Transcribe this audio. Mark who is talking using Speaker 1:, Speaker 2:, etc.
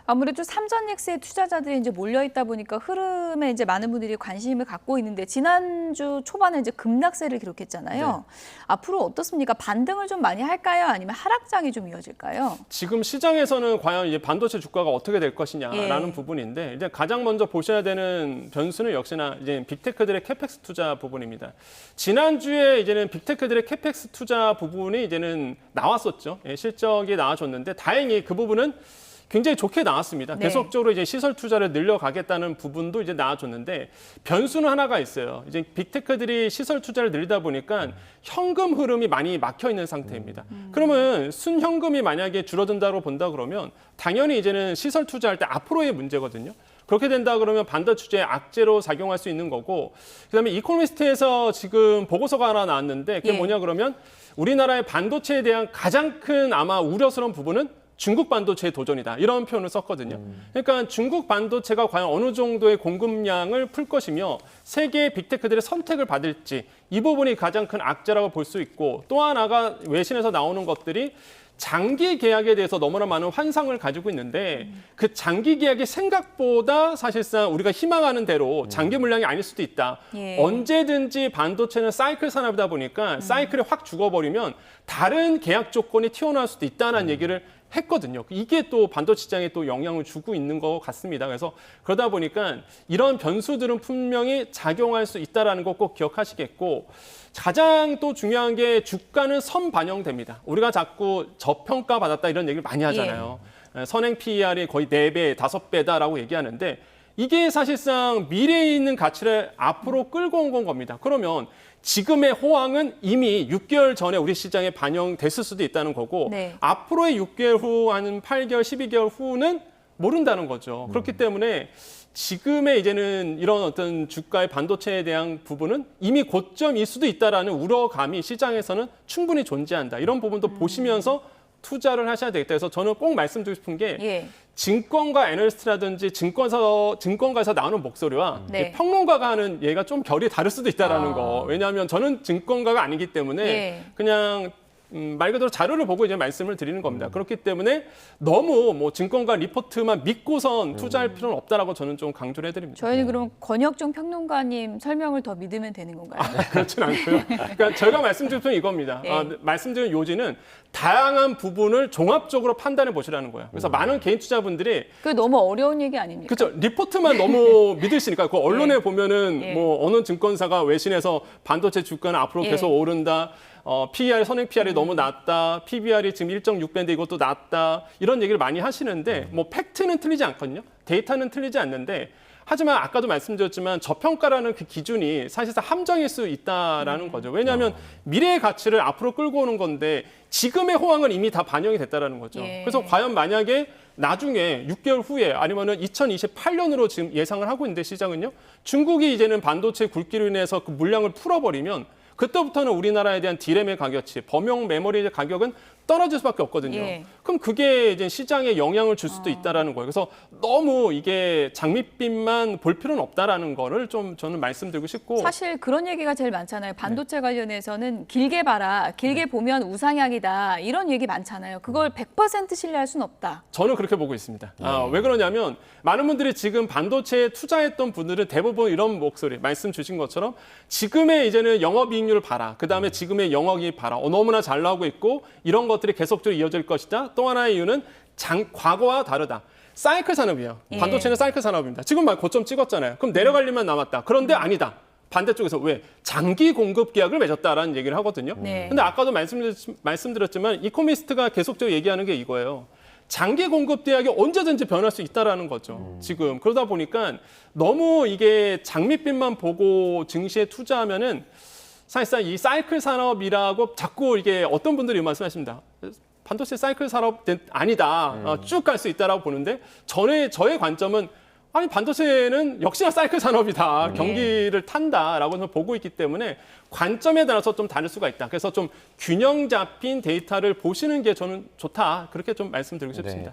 Speaker 1: 아무래도 삼전엑스의 투자자들이 이제 몰려 있다 보니까 흐름에 이제 많은 분들이 관심을 갖고 있는데 지난주 초반에 이제 급락세를 기록했잖아요.
Speaker 2: 네.
Speaker 1: 앞으로 어떻습니까? 반등을 좀 많이 할까요? 아니면 하락장이 좀 이어질까요?
Speaker 2: 지금 시장에서는 과연 이제 반도체 주가가 어떻게 될 것이냐라는
Speaker 1: 예.
Speaker 2: 부분인데 이제 가장 먼저 보셔야 되는 변수는 역시나 이제 빅테크들의 캐펙스 투자 부분입니다. 지난주에 이제는 빅테크들의 캐펙스 투자 부분이 이제는 나왔었죠. 예, 실적이 나와줬는데 다행히 그 부분은 굉장히 좋게 나왔습니다.
Speaker 1: 네.
Speaker 2: 계속적으로 이제 시설 투자를 늘려가겠다는 부분도 이제 나와줬는데 변수는 하나가 있어요. 이제 빅테크들이 시설 투자를 늘리다 보니까 현금 흐름이 많이 막혀 있는 상태입니다. 그러면 순현금이 만약에 줄어든다고 본다 그러면 당연히 이제는 시설 투자할 때 앞으로의 문제거든요. 그렇게 된다 그러면 반도체의 악재로 작용할 수 있는 거고 그다음에 이코노미스트에서 지금 보고서가 하나 나왔는데 그게
Speaker 1: 예.
Speaker 2: 뭐냐 그러면 우리나라의 반도체에 대한 가장 큰 아마 우려스러운 부분은 중국 반도체의 도전이다. 이런 표현을 썼거든요. 그러니까 중국 반도체가 과연 어느 정도의 공급량을 풀 것이며 세계의 빅테크들의 선택을 받을지 이 부분이 가장 큰 악재라고 볼 수 있고 또 하나가 외신에서 나오는 것들이 장기 계약에 대해서 너무나 많은 환상을 가지고 있는데 그 장기 계약이 생각보다 사실상 우리가 희망하는 대로 장기 물량이 아닐 수도 있다.
Speaker 1: 예.
Speaker 2: 언제든지 반도체는 사이클 산업이다 보니까 사이클이 확 죽어버리면 다른 계약 조건이 튀어나올 수도 있다는 얘기를 했거든요. 이게 또 반도체 시장에 또 영향을 주고 있는 것 같습니다. 그래서 그러다 보니까 이런 변수들은 분명히 작용할 수 있다는 거 꼭 기억하시겠고 가장 또 중요한 게 주가는 선반영됩니다. 우리가 자꾸 저평가 받았다 이런 얘기를 많이 하잖아요. 선행 PER이 거의 4배, 5배다라고 얘기하는데 이게 사실상 미래에 있는 가치를 앞으로 끌고 온 겁니다. 그러면 지금의 호황은 이미 6개월 전에 우리 시장에 반영됐을 수도 있다는 거고
Speaker 1: 네.
Speaker 2: 앞으로의 6개월 후, 한 8개월, 12개월 후는 모른다는 거죠. 그렇기 때문에 지금의 이제는 이런 어떤 주가의 반도체에 대한 부분은 이미 고점일 수도 있다라는 우려감이 시장에서는 충분히 존재한다. 이런 부분도 보시면서 투자를 하셔야 되겠다. 그래서 저는 꼭 말씀드리고 싶은 게
Speaker 1: 예.
Speaker 2: 증권가 애널리스트라든지 증권가에서 나오는 목소리와
Speaker 1: 네.
Speaker 2: 평론가가 하는 얘가 좀 결이 다를 수도 있다라는 거. 왜냐하면 저는 증권가가 아니기 때문에
Speaker 1: 예.
Speaker 2: 그냥 말 그대로 자료를 보고 이제 말씀을 드리는 겁니다. 그렇기 때문에 너무 뭐 증권가 리포트만 믿고선 투자할 필요는 없다라고 저는 좀 강조를 해드립니다.
Speaker 1: 저희는 그럼 권혁중 평론가님 설명을 더 믿으면 되는 건가요?
Speaker 2: 그렇진 않고요. 그러니까 제가 말씀드린 건 이겁니다.
Speaker 1: 예.
Speaker 2: 말씀드린 요지는 다양한 부분을 종합적으로 판단해 보시라는 거예요. 그래서 많은 개인 투자분들이
Speaker 1: 그 너무 어려운 얘기 아닙니까?
Speaker 2: 그렇죠. 리포트만 너무 믿으시니까 그 언론에
Speaker 1: 예.
Speaker 2: 보면은
Speaker 1: 예.
Speaker 2: 뭐 어느 증권사가 외신에서 반도체 주가는 앞으로
Speaker 1: 예.
Speaker 2: 계속 오른다. PER, 선행 PER이 너무 낮다. PBR이 지금 1.6배인데 이것도 낮다. 이런 얘기를 많이 하시는데 뭐 팩트는 틀리지 않거든요. 데이터는 틀리지 않는데 하지만 아까도 말씀드렸지만 저평가라는 그 기준이 사실상 함정일 수 있다라는 거죠. 왜냐하면 미래의 가치를 앞으로 끌고 오는 건데 지금의 호황은 이미 다 반영이 됐다라는 거죠.
Speaker 1: 예.
Speaker 2: 그래서 과연 만약에 나중에 6개월 후에 아니면은 2028년으로 지금 예상을 하고 있는데 시장은요. 중국이 이제는 반도체 굵기로 인해서 그 물량을 풀어버리면 그때부터는 우리나라에 대한 디램의 가격치, 범용 메모리의 가격은 떨어질 수밖에 없거든요.
Speaker 1: 예.
Speaker 2: 그럼 그게 이제 시장에 영향을 줄 수도 있다라는 거예요. 그래서 너무 이게 장밋빛만 볼 필요는 없다라는 거를 좀 저는 말씀드리고 싶고.
Speaker 1: 사실 그런 얘기가 제일 많잖아요.
Speaker 2: 네.
Speaker 1: 반도체 관련해서는 길게 봐라, 길게 보면 우상향이다 이런 얘기 많잖아요. 그걸 100% 신뢰할 수는 없다.
Speaker 2: 저는 그렇게 보고 있습니다. 왜 그러냐면 많은 분들이 지금 반도체에 투자했던 분들은 대부분 이런 목소리 말씀 주신 것처럼 지금의 이제는 영업이익률을 봐라. 그다음에 지금의 영업이익 봐라. 너무나 잘 나오고 있고 이런 것들이 계속적으로 이어질 것이다. 또 하나의 이유는 과거와 다르다. 사이클 산업이에요.
Speaker 1: 예.
Speaker 2: 반도체는 사이클 산업입니다. 지금 막 고점 찍었잖아요. 그럼 내려갈 일만 남았다. 그런데 아니다. 반대쪽에서 왜? 장기 공급 계약을 맺었다라는 얘기를 하거든요.
Speaker 1: 네.
Speaker 2: 근데 아까도 말씀드렸지만 이코미스트가 계속적으로 얘기하는 게 이거예요. 장기 공급 계약이 언제든지 변할 수 있다라는 거죠. 지금 그러다 보니까 너무 이게 장밋빛만 보고 증시에 투자하면은 사실상 이 사이클 산업이라고 자꾸 이게 어떤 분들이 말씀하십니다. 반도체 사이클 산업 아니다. 쭉 갈 수 있다라고 보는데 저의 관점은 아니 반도체는 역시나 사이클 산업이다. 경기를 탄다라고 저는 보고 있기 때문에 관점에 따라서 좀 다를 수가 있다. 그래서 좀 균형 잡힌 데이터를 보시는 게 저는 좋다. 그렇게 좀 말씀드리고 싶습니다.